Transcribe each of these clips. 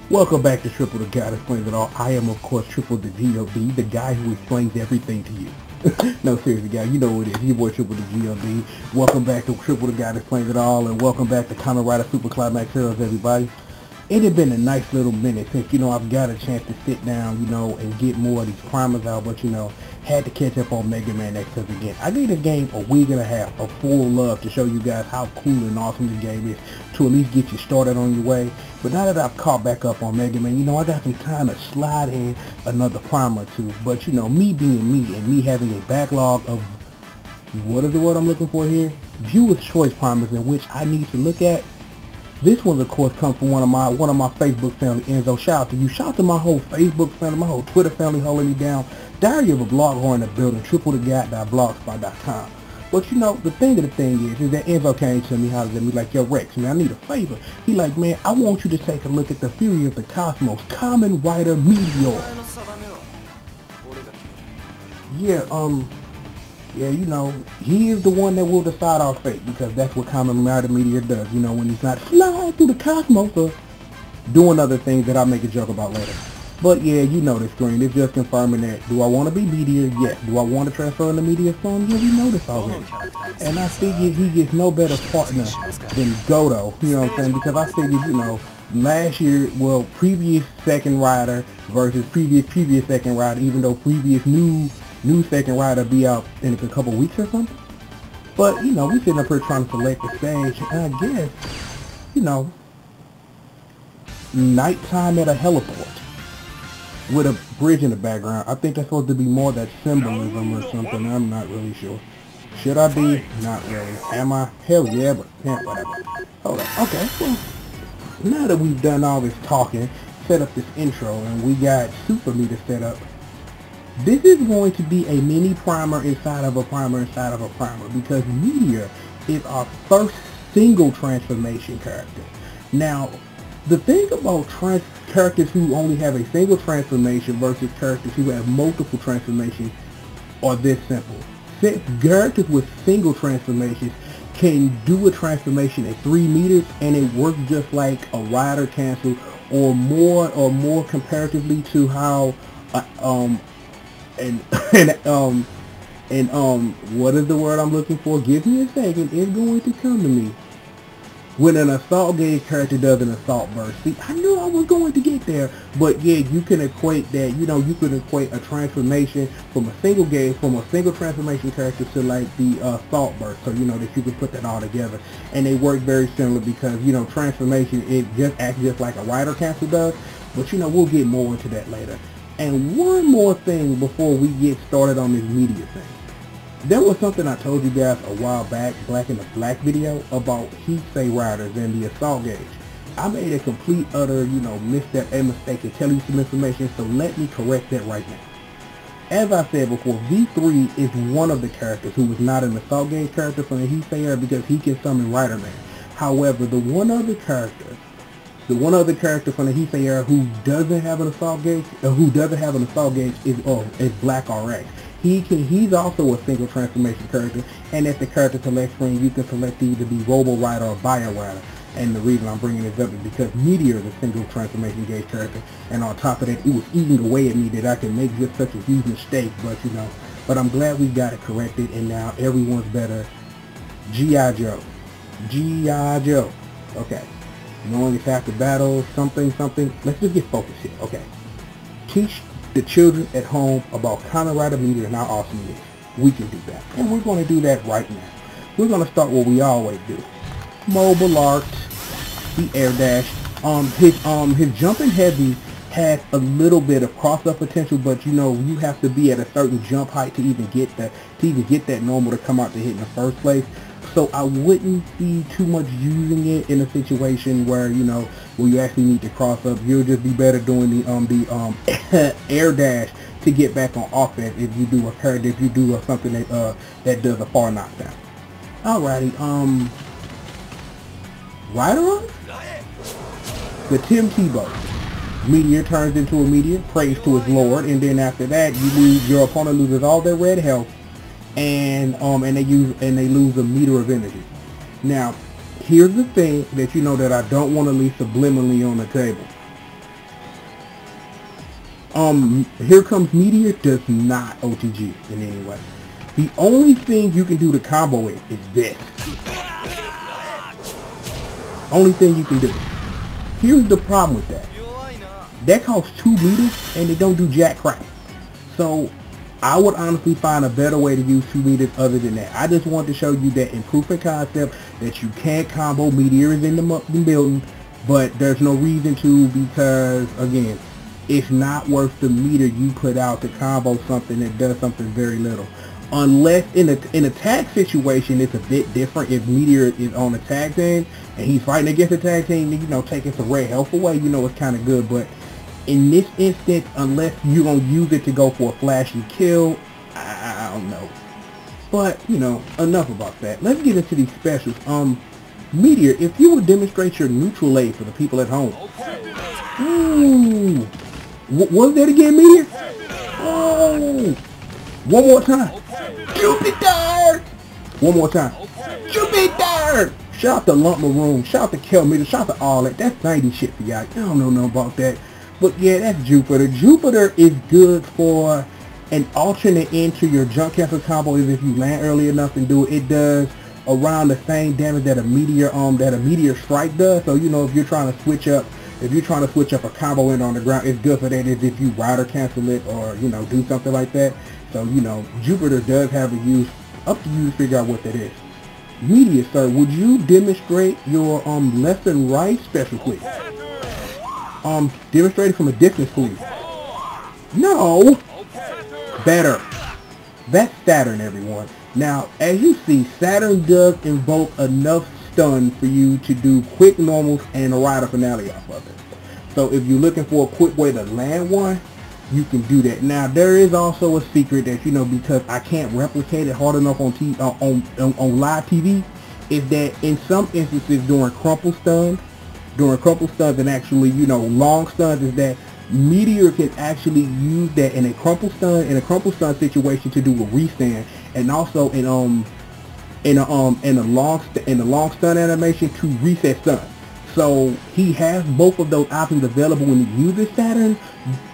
Welcome back to Triple the Guy That Explains It All. I am, of course, Triple the G.O.D, the guy who explains everything to you. No, seriously, guys, you know what it is. Your boy, Triple the G.O.D. Welcome back to Triple the Guy That Explains It All, and welcome back to Kamen Rider Super Climax Heroes, everybody. It had been a nice little minute since, I've got a chance to sit down, and get more of these primers out, but, had to catch up on Mega Man X because, again, I gave this game a week and a half of full love to show you guys how cool and awesome the game is, to at least get you started on your way. But now that I've caught back up on Mega Man, I got some time to slide in another primer or two. But, me being me and me having a backlog of, what is the word I'm looking for here? Viewer's choice primers in which I need to look at. This one, of course, comes from one of my Facebook family, Enzo. Shout out to you. Shout out to my whole Facebook family, my whole Twitter family holding me down. Diary of a Blog Whore in the building, tripletheguy.blogspot.com. But the thing is that Enzo came to me, hollered at me like, yo, Rex, man, I need a favor. He like, man, I want you to take a look at the Fury of the Cosmos, Kamen Rider Meteor. He is the one that will decide our fate, because that's what Kamen Rider Meteor does, when he's not flying through the cosmos or doing other things that I'll make a joke about later. But yeah, the screen, it's just confirming that, do I want to be Meteor? Yes. Do I want to transfer into Meteor form? Yeah, we know this already. And I figured he gets no better partner than G.O.D, because I figured, last year, previous second rider versus previous second rider, even though previous new second rider be out in a couple weeks or something. But, we sitting up here trying to select the stage, and I guess, nighttime at a heliport with a bridge in the background. I think that's supposed to be more that symbolism or something. I'm not really sure. Should I be? Not really. Am I? Hell yeah, but yeah, whatever. Hold on. Okay, well, now that we've done all this talking, set up this intro, and we got Super Meter set up, this is going to be a mini primer inside of a primer inside of a primer, because Meteor is our first single transformation character. Now, the thing about characters who only have a single transformation versus characters who have multiple transformations are this simple. Since characters with single transformations can do a transformation at 3 meters and it works just like a rider cancel, or more comparatively to how what is the word I'm looking for? Give me a second, it's going to come to me. When an assault gauge character does an assault burst. See, I knew I was going to get there, but yeah, you can equate that, you can equate a transformation from a single transformation character to like the assault burst, so that you can put that all together. And they work very similar because, transformation, it just acts just like a rider cancel does, but we'll get more into that later. And one more thing before we get started on this media thing. There was something I told you guys a while back, Black in the Black video, about Heat-Say Riders and the assault gauge. I made a complete, utter, misstep and mistake to tell you some information, so let me correct that right now. As I said before, V3 is one of the characters who is not an assault gauge character from the Heat-Say era because he can summon Rider Man. However, the one other character from the Heat-Say era who doesn't have an assault gauge, is Black RX. He's also a single transformation character, and at the character select screen, you can select to either be Robo Rider or Bio Rider. And the reason I'm bringing this up is because Meteor is a single transformation gauge character, and on top of that, it was eating away at me that I could make just such a huge mistake, but I'm glad we got it corrected, and now everyone's better. G.I. Joe. G.I. Joe. Okay. Knowing it's after battle, something, let's just get focused here, okay. Teach the children at home about Kamen Rider Meteor and how awesome it is. We can do that. And we're going to do that right now. We're going to start what we always do. Mobile Art, the air dash. His jumping heavy has a little bit of cross-up potential, but you have to be at a certain jump height to even get that normal to come out to hit in the first place. So I wouldn't be too much using it in a situation where where you actually need to cross up. You'll just be better doing the air dash to get back on offense if you do something that does a far knockdown. Alrighty, Rider on the Tim Tebow. Meteor turns into a meteor, prays to his lord, and then after that your opponent loses all their red health. And they lose a meter of energy. Now, here's the thing that that I don't want to leave subliminally on the table. Here Comes Meteor does not OTG in any way. The only thing you can do to combo it is this. Only thing you can do. Here's the problem with that. That costs 2 meters and they don't do jack crap. So I would honestly find a better way to use 2 meters other than that. I just want to show you that in proof of concept that you can't combo Meteors in the building, but there's no reason to, because again, it's not worth the meter you put out to combo something that does something very little. Unless in a tag situation it's a bit different. If Meteor is on a tag team and he's fighting against a tag team, you know, taking some red health away, you know, it's kind of good. But in this instance, unless you're going to use it to go for a flashy kill, I don't know. But, you know, enough about that. Let's get into these specials. Meteor, if you would demonstrate your neutral aid for the people at home. Ooh. What was that again, Meteor? Oh. One more time. Jupiter! One more time. Jupiter! Shout out to Lump Maroon. Shout out to Kelmeter. Shout out to all that. That's 90 shit for y'all. I don't know nothing about that. But yeah, that's Jupiter. Jupiter is good for an alternate end to your jump cancel combo. If you land early enough and do it, it does around the same damage that a meteor strike does. So you know, if you're trying to switch up a combo in on the ground, it's good for that. Is if you rider cancel it or, you know, do something like that. So, you know, Jupiter does have a use. Up to you to figure out what that is. Meteor, sir, would you demonstrate your left and right special, please? Demonstrate it from a distance, please. No. Better. That's Saturn, everyone. Now, as you see, Saturn does invoke enough stun for you to do quick normals and a rider finale off of it. So if you're looking for a quick way to land one, you can do that. Now, there is also a secret that, you know, because I can't replicate it hard enough on live TV, is that in some instances during crumple stuns and actually, you know, long stuns, is that Meteor can actually use that in a crumple stun situation to do a restand, and also in a long stun animation to reset stun. So he has both of those options available when he uses Saturn,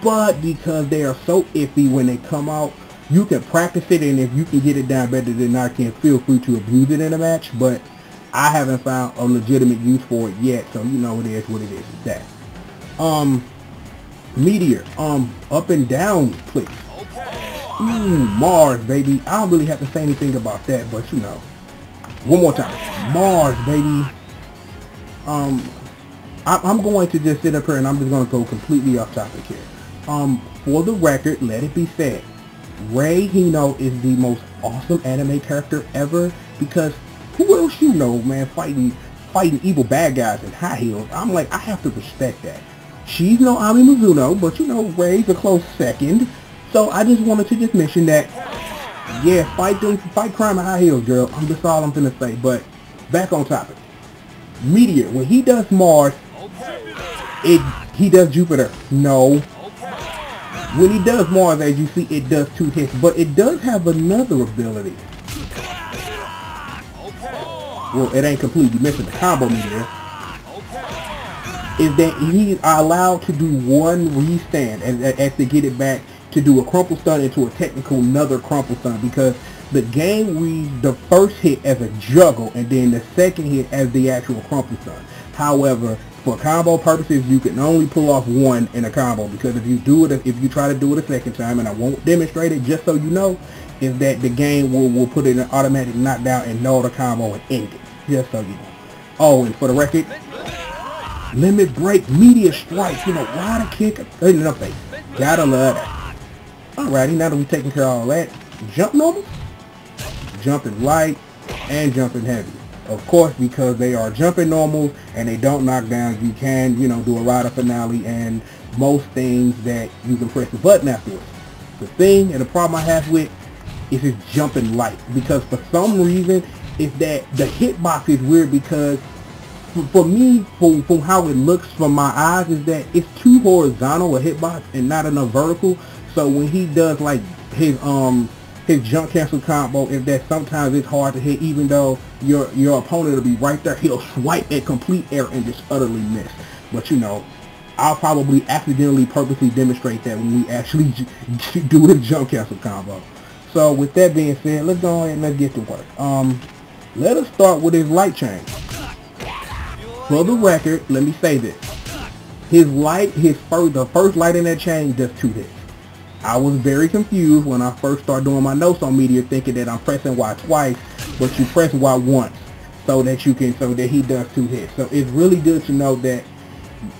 but because they are so iffy when they come out, you can practice it, and if you can get it down better than I can, feel free to abuse it in a match. But I haven't found a legitimate use for it yet, so you know it is what it is. It's that. Meteor, up and down, please. Mars, baby. I don't really have to say anything about that, but you know, one more time, Mars, baby. I'm going to just sit up here and I'm just going to go completely off topic here. For the record, let it be said, Rei Hino is the most awesome anime character ever, because who else you know, man, fighting evil bad guys in high heels. I'm like, I have to respect that. She's no Ami Mizuno, but you know, Rei's a close second. So I just wanted to just mention that, yeah, fight crime in high heels, girl. That's all I'm gonna say. But back on topic. Meteor, when he does Mars, he does Jupiter. No. When he does Mars, as you see, it does 2 hits, but it does have another ability. Well, it ain't completely missing the combo, Meteor. Is that he's allowed to do 1 restand as to get it back to do a crumple stun into a technical another crumple stun, because the game reads the first hit as a juggle and then the second hit as the actual crumple stun. However, for combo purposes, you can only pull off 1 in a combo, because if you try to do it a second time, and I won't demonstrate it just so you know, is that the game will put it in an automatic knockdown and null the combo and end it, just so you know. Oh, and for the record, limit break, Meteor strike, you know, rider kick, in the face. Gotta love that. Alrighty, now that we've taken care of all that, jump normals, jumping light, and jumping heavy. Of course, because they are jumping normals and they don't knock down, you can, you know, do a rider finale and most things that you can press the button afterwards. The thing and the problem I have with is it's jumping light, because for some reason it's that the hitbox is weird, because for me, from how it looks from my eyes, is that it's too horizontal a hitbox and not enough vertical. So when he does like his jump cancel combo, if that sometimes it's hard to hit, even though your opponent will be right there, he'll swipe at complete air and just utterly miss. But you know, I'll probably accidentally purposely demonstrate that when we actually do the jump cancel combo. So with that being said, let's go ahead and let's get to work. Let us start with his light chain. For the record, let me say this. The first light in that chain does 2 hits. I was very confused when I first started doing my notes on Meteor, thinking that I'm pressing Y twice, but you press Y once so that he does 2 hits. So it's really good to know that.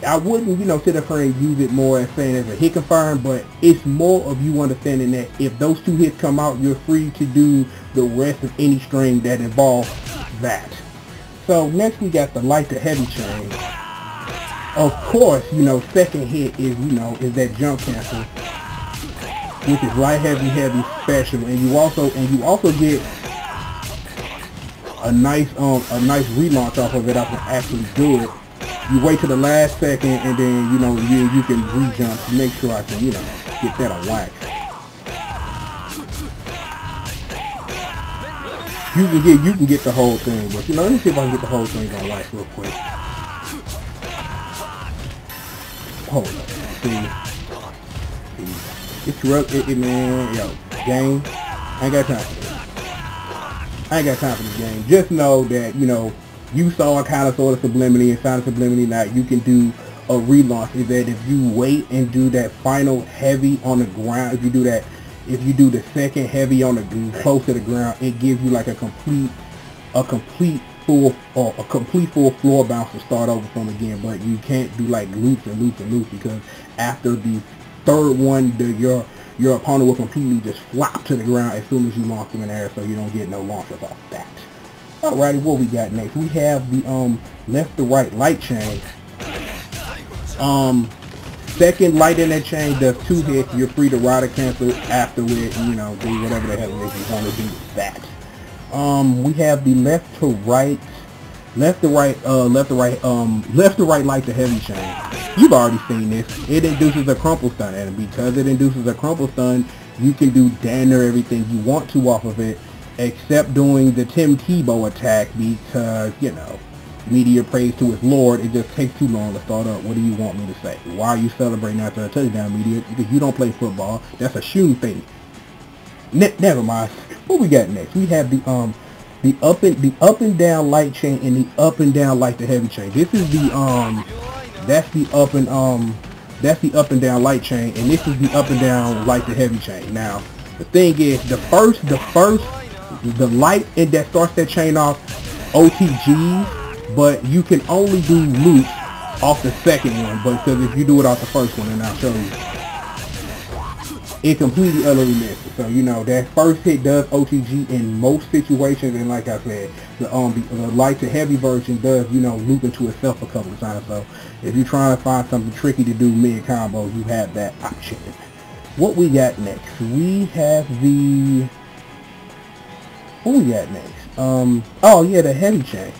I wouldn't, sit up here and use it more as saying as a hit confirm, but it's more of you understanding that if those 2 hits come out, you're free to do the rest of any string that involves that. So next we got the light to heavy chain. Of course, second hit is, is that jump cancel, which is light heavy special, and you also get a nice relaunch off of it. I can actually do it. You wait till the last second, and then you can re-jump to make sure I can get that on wax. You can get the whole thing, but let me see if I can get the whole thing on wax real quick. Hold up, see, it's man, game. I ain't got time for this. I ain't got time for this game. Just know that you saw a kind of sort of sublimity and found a sublimity. Now you can do a relaunch. Is that if you wait and do that final heavy on the ground, if you do the second heavy on the close to the ground, it gives you like a complete full floor bounce to start over from again. But you can't do like loops and loops and loops, because after the third one, your opponent will completely just flop to the ground as soon as you launch them in the air, so you don't get no launches off that. Alrighty, what we got next? We have the left to right light chain. Second light in that chain does 2 hits. You're free to rider cancel after it, do whatever the hell it is you want to do with that. We have the left to right light to heavy chain. You've already seen this. It induces a crumple stun, and because it induces a crumple stun, you can do damn near everything you want to off of it, except doing the Tim Tebow attack, because, Meteor prays to his Lord. It just takes too long to start up. What do you want me to say? Why are you celebrating after a touchdown, Meteor? Because you don't play football. That's a shooting thing. Never mind. What we got next? We have the up and down light chain and the up and down light to heavy chain. This is that's the up and down light chain, and this is the up and down light to heavy chain. Now, the thing is, the light that starts that chain off OTGs, but you can only do loops off the second one, but because if you do it off the first one, and I'll show you, it completely utterly misses. So that first hit does OTG in most situations, and like I said, the light to heavy version does loop into itself a couple of times. So if you're trying to find something tricky to do mid combo, you have that option. What we got next? We have the oh yeah, the heavy chain.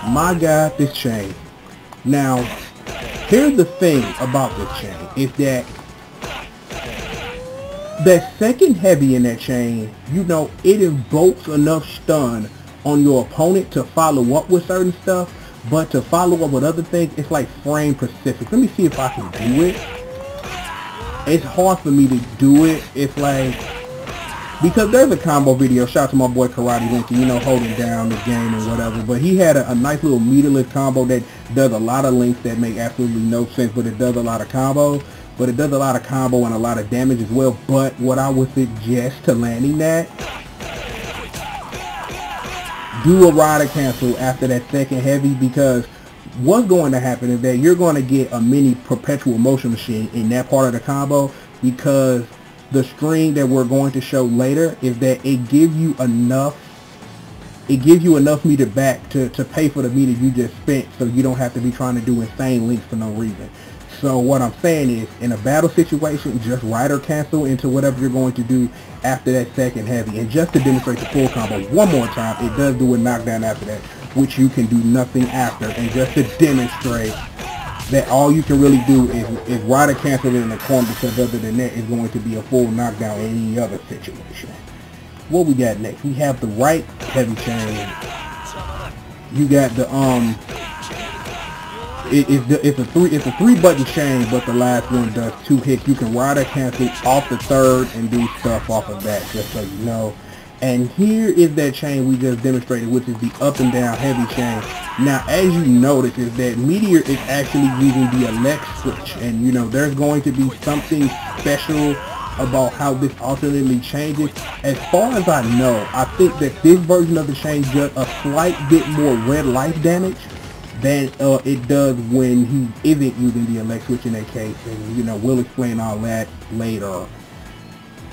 My God, this chain. Now, here's the thing about this chain, is that second heavy in that chain, it invokes enough stun on your opponent to follow up with certain stuff, but to follow up with other things, it's like frame specific. Let me see if I can do it. It's hard for me to do it. It's like, because there's a combo video, shout out to my boy Karate Linky, holding down the game and whatever, but he had a nice little meterless combo that does a lot of links that make absolutely no sense, but it does a lot of combo. But it does a lot of combo and a lot of damage as well. But what I would suggest to landing that, do a rider cancel after that second heavy, because what's going to happen is that you're going to get a mini perpetual motion machine in that part of the combo, because the string that we're going to show later is that it gives you enough meter back to pay for the meter you just spent, so you don't have to be trying to do insane links for no reason. So what I'm saying is, in a battle situation, just rider cancel into whatever you're going to do after that second heavy. And just to demonstrate the full combo one more time, it does do a knockdown after that, which you can do nothing after. And just to demonstrate that all you can really do is rider cancel it in the corner, because other than that, it's going to be a full knockdown in any other situation. What we got next? We have the right heavy chain. You got the it's a three button chain, but the last one does 2 hits. You can rider cancel off the third and do stuff off of that, just so you know. And here is that chain we just demonstrated, which is the up and down heavy chain. Now, as you notice, is that Meteor is actually using the elect switch, and you know there's going to be something special about how this alternately changes. As far as I know, I think that this version of the chain does a slight bit more red life damage than it does when he isn't using the elect switch in that case, and you know we'll explain all that later.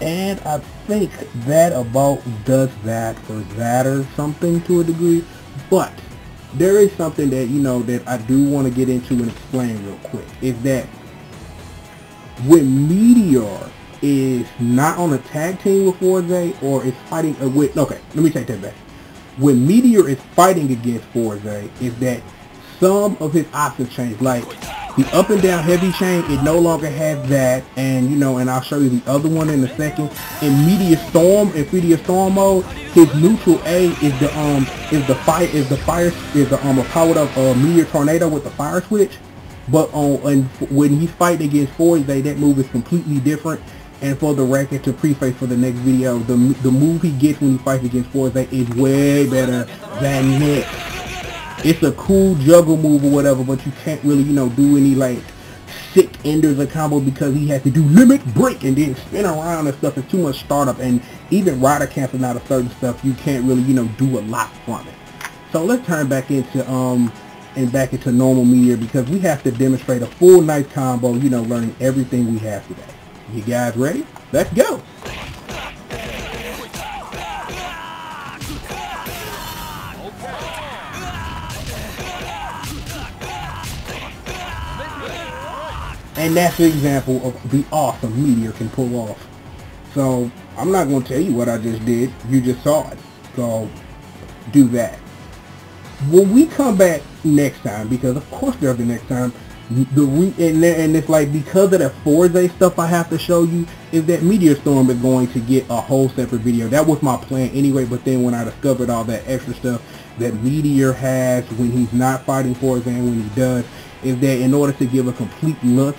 And I think that about does that for that or something to a degree. But there is something that, you know, that I do want to get into and explain real quick. Is that when Meteor is not on a tag team with Forze or is fighting with, okay, let me take that back. When Meteor is fighting against Forze, is that some of his options change. Like the up and down heavy chain, it no longer has that, and you know, and I'll show you the other one in a second. In Meteor Storm, in Meteor Storm mode, his neutral A is the powered up Meteor Tornado with the fire switch. But when he's fighting against Forze, that move is completely different. And for the record, to preface for the next video, the move he gets when he fights against Forze is way better than this. It's a cool juggle move or whatever, but you can't really, you know, do any like sick enders or combo because he has to do limit break and then spin around and stuff. It's too much startup, and even rider canceling out of certain stuff, you can't really, you know, do a lot from it. So let's turn back into normal Meteor, because we have to demonstrate a full nice combo, you know, learning everything we have today. You guys ready? Let's go! And that's an example of the awesome Meteor can pull off. So I'm not going to tell you what I just did. You just saw it. So do that. When we come back next time, because of course there's the next time, and it's like because of the Forze stuff I have to show you, is that Meteor Storm is going to get a whole separate video. That was my plan anyway, but then when I discovered all that extra stuff that Meteor has when he's not fighting Forze and when he does, is that in order to give a complete look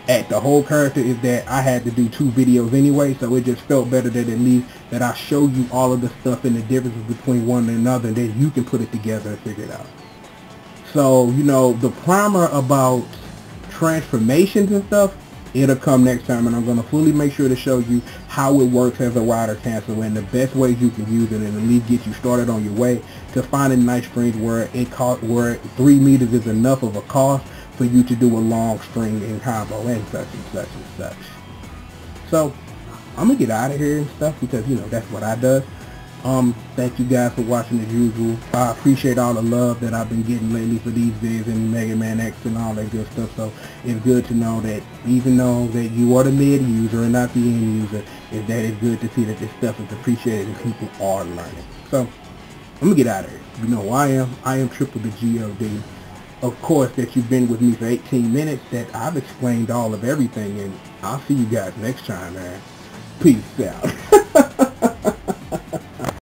at the whole character, is that I had to do 2 videos anyway, so it just felt better that at least that I show you all of the stuff and the differences between one and another, and then you can put it together and figure it out. So, you know, the primer about transformations and stuff, it'll come next time, and I'm going to fully make sure to show you how it works as a rider cancel and the best ways you can use it, and at least get you started on your way to finding nice strings where 3 meters is enough of a cost for you to do a long string in combo and such and such and such. So I'm gonna get out of here and stuff, because you know that's what I do. Thank you guys for watching as usual. I appreciate all the love that I've been getting lately for these videos and Mega Man X and all that good stuff. So it's good to know that even though that you are the mid user and not the end user, is that it's good to see that this stuff is appreciated and people are learning. So I'm gonna get out of here. You know who I am. I am Triple the G.O.D. Of course, that you've been with me for 18 minutes, that I've explained all of everything, and I'll see you guys next time, man. Peace out.